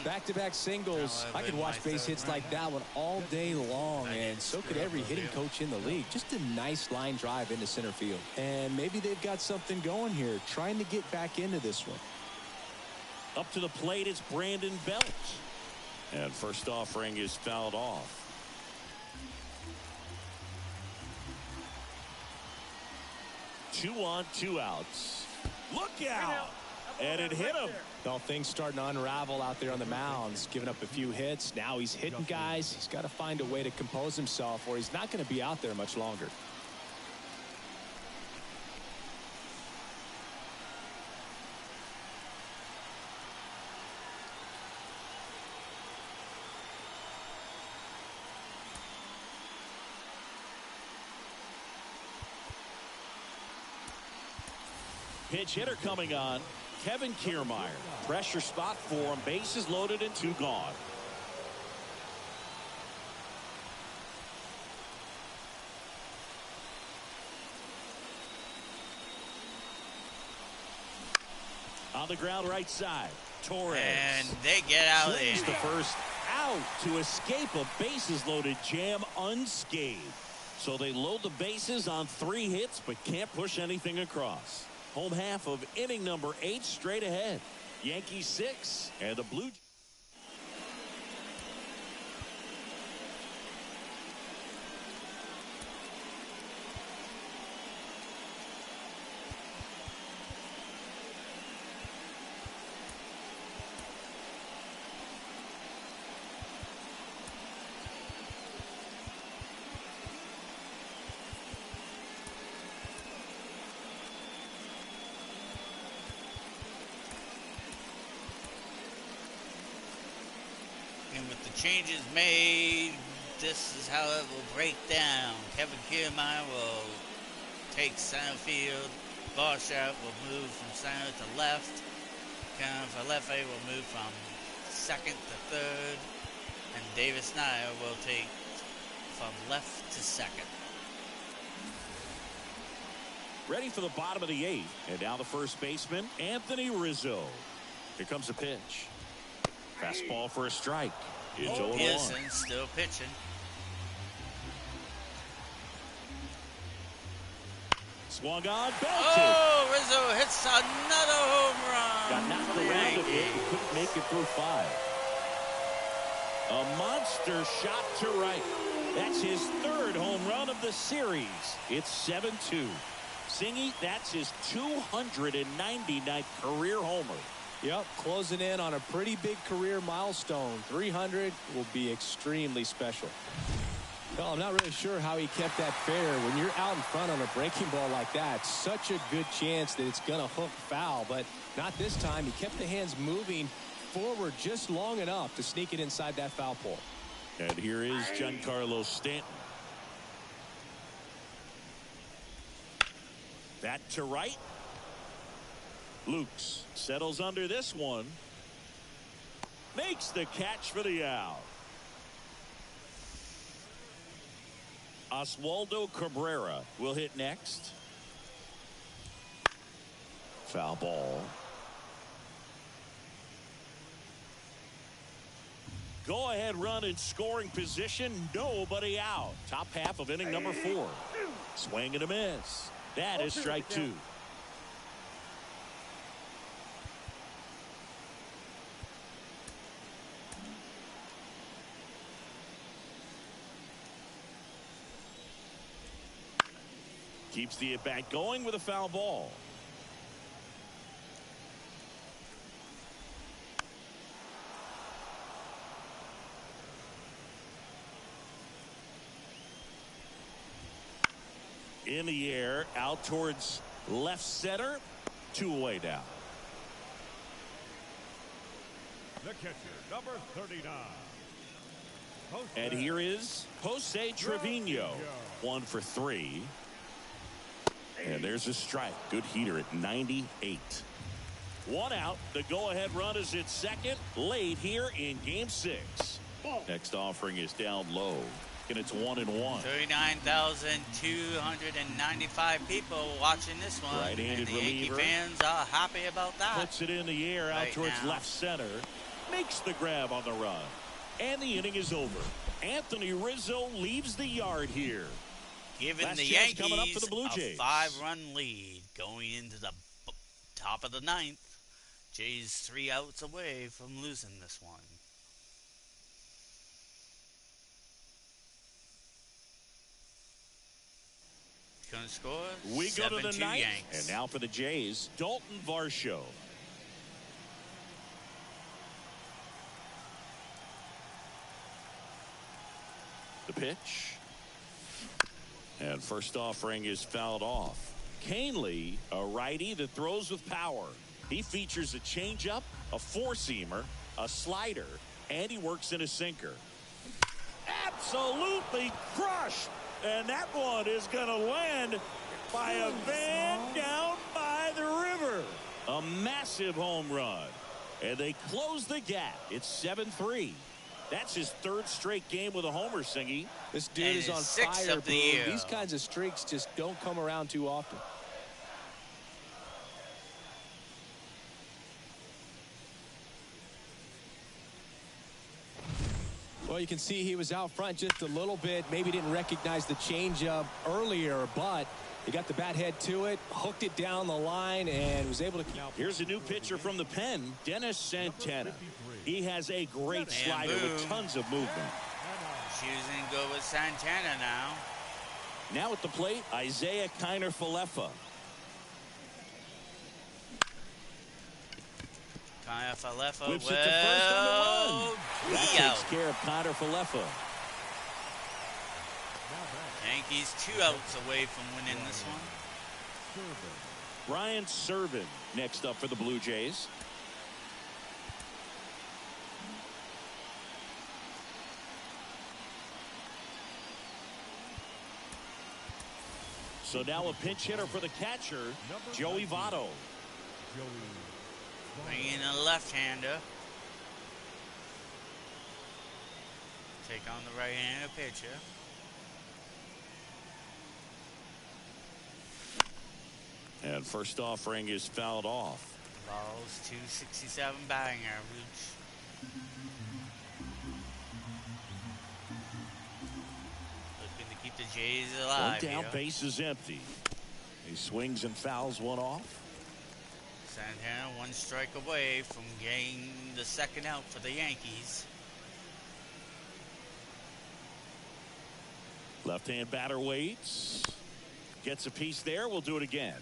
Back-to-back singles. I could watch base hits like that one all day long, and so could every hitting coach in the league. Just a nice line drive into center field. And maybe they've got something going here, trying to get back into this one. Up to the plate, it's Brandon Belt. And first offering is fouled off. Two on, 2 outs. Look out! And it hit him. Well, things starting to unravel out there on the mounds. Giving up a few hits. Now he's hitting guys. He's got to find a way to compose himself, or he's not going to be out there much longer. Pinch hitter coming on. Kevin Kiermaier. Pressure spot for him. Bases loaded and 2 gone. On the ground right side. Torres. And they get out of Swings the there. first out to escape a bases loaded jam unscathed. So they load the bases on 3 hits but can't push anything across. Home half of inning number 8 straight ahead. Yankees 6 and the Blue. And with the changes made, this is how it will break down. Kevin Kiermaier will take center field. Varsho will move from center to left. Kevin Falefa will move from second to third. And Davis Snyder will take from left to second. Ready for the bottom of the 8th. And now the first baseman, Anthony Rizzo. Here comes the pitch. Fastball for a strike. It's 0-1. Pearson still pitching. Swung on, belted. Oh, Rizzo hits another home run. Got knocked around a bit, but couldn't make it through 5. A monster shot to right. That's his 3rd home run of the series. It's 7-2. Singy, that's his 299th career homer. Yep, closing in on a pretty big career milestone. 300 will be extremely special. Well, I'm not really sure how he kept that fair. When you're out in front on a breaking ball like that, such a good chance that it's going to hook foul. But not this time. He kept the hands moving forward just long enough to sneak it inside that foul pole. And here is Giancarlo Stanton. That to right. Lukes settles under this one. Makes the catch for the out. Oswaldo Cabrera will hit next. Foul ball. Go ahead run in scoring position. Nobody out. Top half of inning number 4. Swing and a miss. That is strike 2. Keeps the at-bat going with a foul ball. In the air, out towards left center. 2 away now. The catcher, number 39. And here is Jose Trevino. 1 for 3. And there's a strike. Good heater at 98. 1 out. The go-ahead run is at second. Late here in Game 6. Next offering is down low. And it's 1-1. 39,295 people watching this one. Right-handed and the Yankee reliever. fans are happy about that. Puts it in the air out Right towards now. left center. Makes the grab on the run. And the inning is over. Anthony Rizzo leaves the yard here. Giving Last the chance Yankees coming up for the Blue Jays. a 5-run lead going into the top of the 9th. Jays 3 outs away from losing this one. Going to score We go to the 7-2 ninth. Yanks. And now for the Jays, Dalton Varsho. The pitch. And first offering is fouled off. Canely, a righty that throws with power. He features a changeup, a four-seamer, a slider, and he works in a sinker. Absolutely crushed. And that one is going to land by a van down by the river. A massive home run. And they close the gap. It's 7-3. That's his 3rd straight game with a homer, Singy. This dude And is on his 6th fire, of the Boone. year. These kinds of streaks just don't come around too often. Well, you can see he was out front just a little bit. Maybe didn't recognize the changeup earlier, but he got the bat head to it, hooked it down the line, and was able to. Here's a new pitcher from the pen, Dennis Santana. He has a great slider with tons of movement. Choosing to go with Santana now. Now at the plate, Isaiah Kiner-Falefa. Falefa Whips it to first on the run. That out. takes care of Kiner-Falefa. Yankees 2 outs away from winning this one. Brian Serven next up for the Blue Jays. So now a pinch hitter for the catcher, Joey Votto. Bringing a left-hander. Take on the right-handed pitcher. And first offering is fouled off. Balls, 267 batting average. Looking to keep the Jays alive. One down, here. base is empty. He swings and fouls one off. Santana 1 strike away from getting the second out for the Yankees. Left-hand batter waits. Gets a piece there. We'll do it again.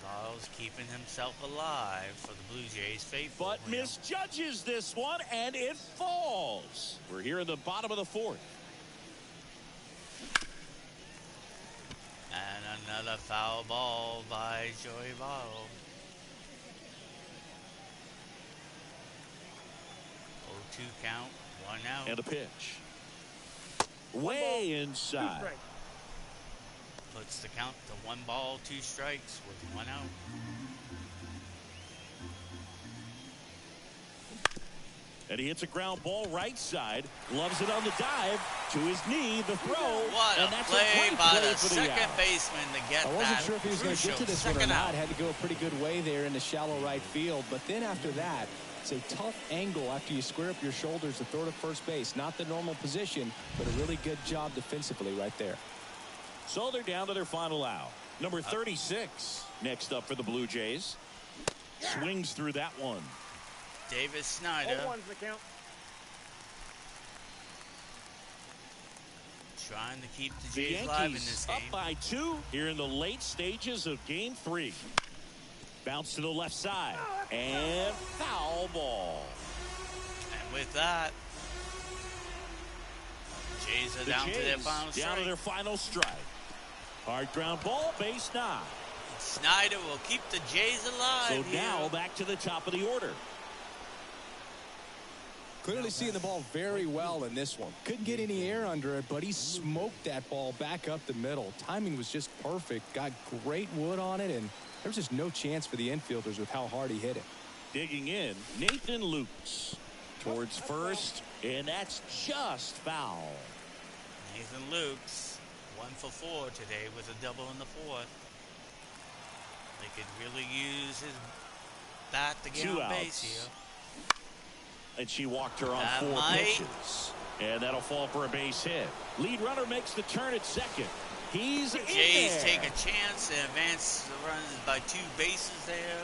Ball's keeping himself alive for the Blue Jays faithful. But misjudges this one, and it falls. We're here in the bottom of the 4th. And another foul ball by Joey Votto. 0-2 count, 1 out. And a pitch. Way inside. Puts the count to 1 ball, 2 strikes with 1 out. And he hits a ground ball right side. Loves it on the dive. To his knee, the throw. What and a that's play a great by play the for second out. baseman to get that. I wasn't sure if he was going to get to this one or second not. out. Had to go a pretty good way there in the shallow right field. But then after that, it's a tough angle after you square up your shoulders to throw to first base. Not the normal position, but a really good job defensively right there. So they're down to their final out. Number 36 next up for the Blue Jays. Swings through that one. Davis Snyder. Trying to keep the Jays alive in this game. Up by 2 here in the late stages of game 3. Bounce to the left side. And foul ball. And with that, Jays are down to their final strike. Down to their final strike. Hard ground ball, base knock. Snyder will keep the Jays alive. So now back to the top of the order. Clearly seeing the ball very well in this one. Couldn't get any air under it, but he smoked that ball back up the middle. Timing was just perfect. Got great wood on it, and there was just no chance for the infielders with how hard he hit it. Digging in, Nathan Lukes towards first, and that's just foul. Nathan Lukes, 1 for 4 today with a double in the 4th. They could really use his bat to get 2 on base outs. here. And she walked her on That 4 might. pitches. And that'll fall for a base hit. Lead runner makes the turn at second. He's in Jays there. take a chance and advance the runs by 2 bases there.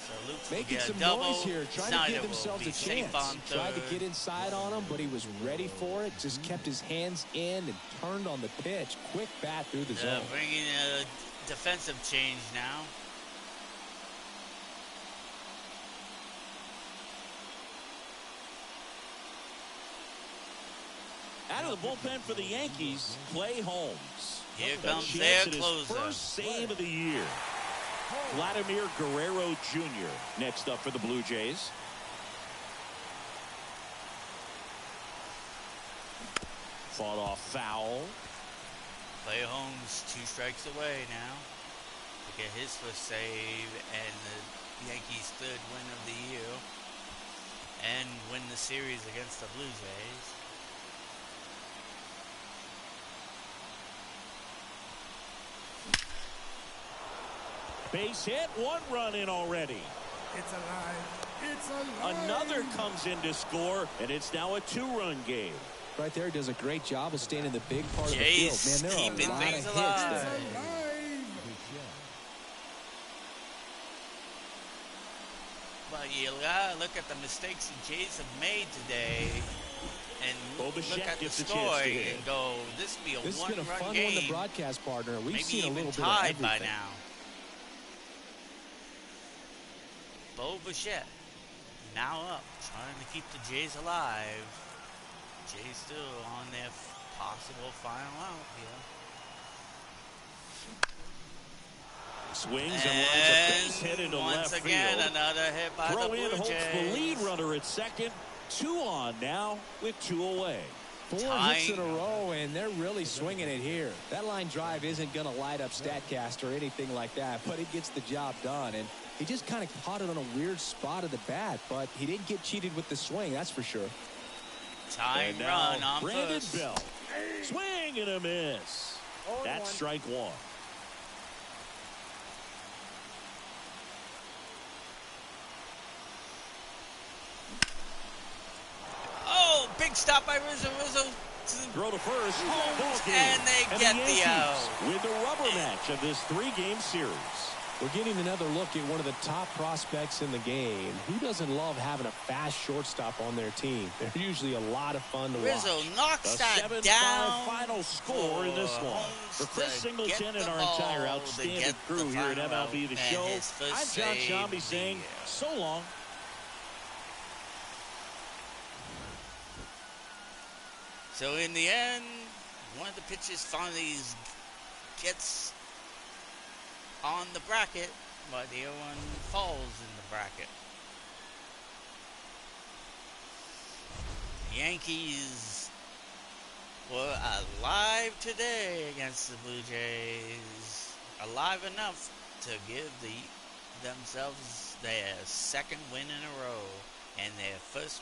So Luke's will Making get some a double. noise here, trying Snyder to give will themselves be a safe chance. on Tried to third. get inside on him, but he was ready for it. Just kept his hands in and turned on the pitch. Quick bat through the zone. Bringing a defensive change now. Out of the bullpen for the Yankees, Clay Holmes. Here A comes chance their at his closer. first save of the year. Vladimir Guerrero Jr. next up for the Blue Jays. Fought off foul. Clay Holmes 2 strikes away now to get his first save and the Yankees' 3rd win of the year and win the series against the Blue Jays. Base hit, 1 run in already. It's alive. It's alive. Another comes in to score, and it's now a 2-run game. Right there, does a great job of staying in the big part Jays of the field. Man, there are keeping a lot things of alive. hits there. Alive. But you gotta look at the mistakes the Jays have made today and look Bichette at the gets a score chance to hit. and go, this will be a This has been a one-run fun game. one to broadcast, partner. We've Maybe seen a even little bit of tied by everything. now. Bo Bichette now up, trying to keep the Jays alive. Jays still on their possible final out here. Swings and lines a base hit into once left again, field. another hit by Throw the in Blue Holtz, Jays. the lead runner at second. 2 on now with 2 away. 4 hits in a row, and they're really swinging it here. That line drive isn't going to light up StatCast or anything like that, but it gets the job done. And he just kind of caught it on a weird spot of the bat, but he didn't get cheated with the swing, that's for sure. Time run on Brandon first. Belt. Swing and a miss. That's strike one. Oh, big stop by Rizzo. Rizzo Throw to first. holds, Ball game. and they get the Yankees out. with the rubber match of this 3-game series. We're getting another look at one of the top prospects in the game. Who doesn't love having a fast shortstop on their team? They're usually a lot of fun to Rizzo watch. knocks The that 7-5 down. final score in this one. For Chris Singleton and our entire outstanding crew here at MLB The Show, I'm John Shambi saying so long. So in the end, one of the pitchers finally gets on the bracket, but the other one falls in the bracket. The Yankees were alive today against the Blue Jays. Alive enough to give themselves their second win in a row and their first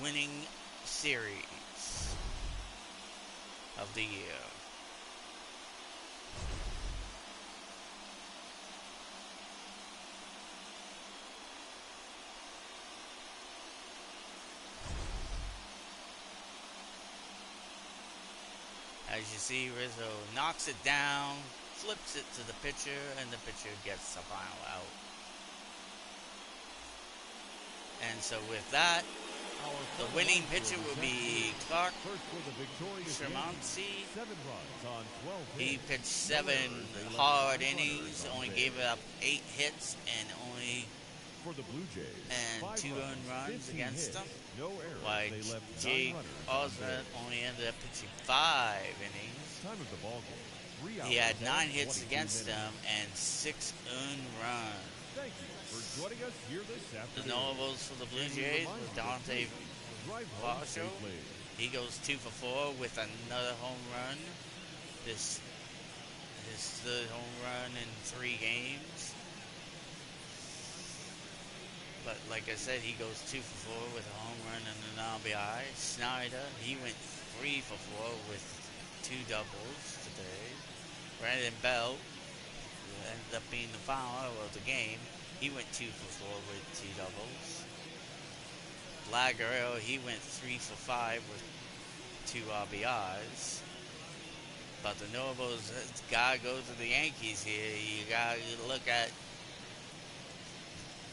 winning series of the year. As you see, Rizzo knocks it down, flips it to the pitcher, and the pitcher gets the final out. And so with that, the winning pitcher will be Clark Shermancy. He pitched 7 hard innings, only gave up 8 hits and only For the Blue Jays, 2 earned runs against them. no errors. While They left Jake 9 runners Osment only ended up pitching 5 innings. Time of the ball game. 3 He had hours 9 and hits 22 against minutes. them and 6 earned runs. Thank you for joining us here this The afternoon. notables for the Blue Jays was Dante Drive home Varsho. safely. He goes 2 for 4 with another home run. His third home run in 3 games. But like I said, he goes 2 for 4 with a home run and an RBI. Snyder, he went 3 for 4 with 2 doubles today. Brandon Belt, who ended up being the final out of the game, he went 2 for 4 with 2 doubles. Laguerrero, he went 3 for 5 with 2 RBIs. But the notables gotta go to the Yankees here. You gotta look at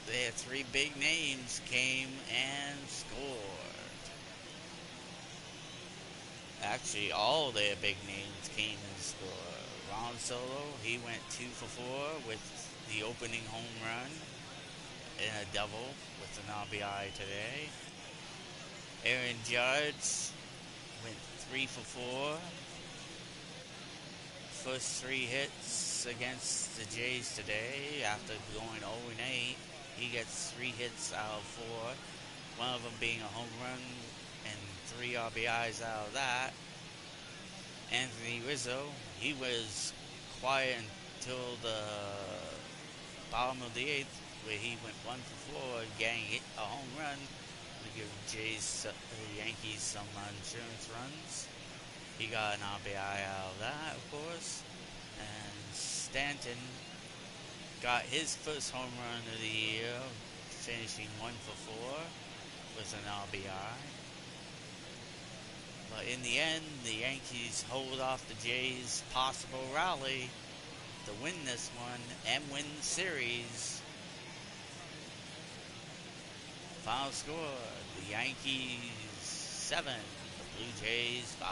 their 3 big names came and scored. Actually, all their big names came and scored. Ron Solo, he went 2 for 4 with the opening home run and a double with an RBI today. Aaron Judge went 3 for 4. First 3 hits against the Jays today after going 0-8. He gets 3 hits out of 4. One of them being a home run and 3 RBIs out of that. Anthony Rizzo, he was quiet until the bottom of the 8th, where he went 1 for 4, getting a home run to give the Yankees some insurance runs. He got an RBI out of that, of course. And Stanton got his first home run of the year, finishing 1 for 4 with an RBI. But in the end, the Yankees hold off the Jays' possible rally to win this one and win the series. Final score, the Yankees 7, the Blue Jays 5.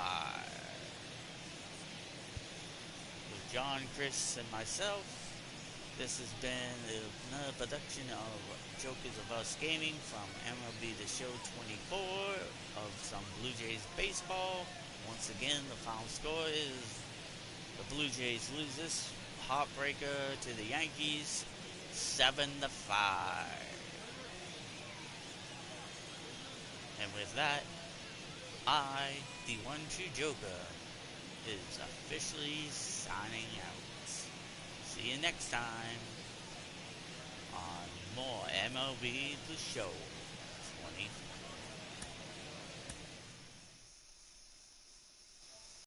With John, Chris, and myself, this has been another production of Jokers of Us Gaming from MLB The Show 24 of some Blue Jays baseball. Once again, the final score is the Blue Jays lose this heartbreaker to the Yankees 7-5. And with that, I, the one true Joker, is officially signing out. See you next time on more MLB The Show.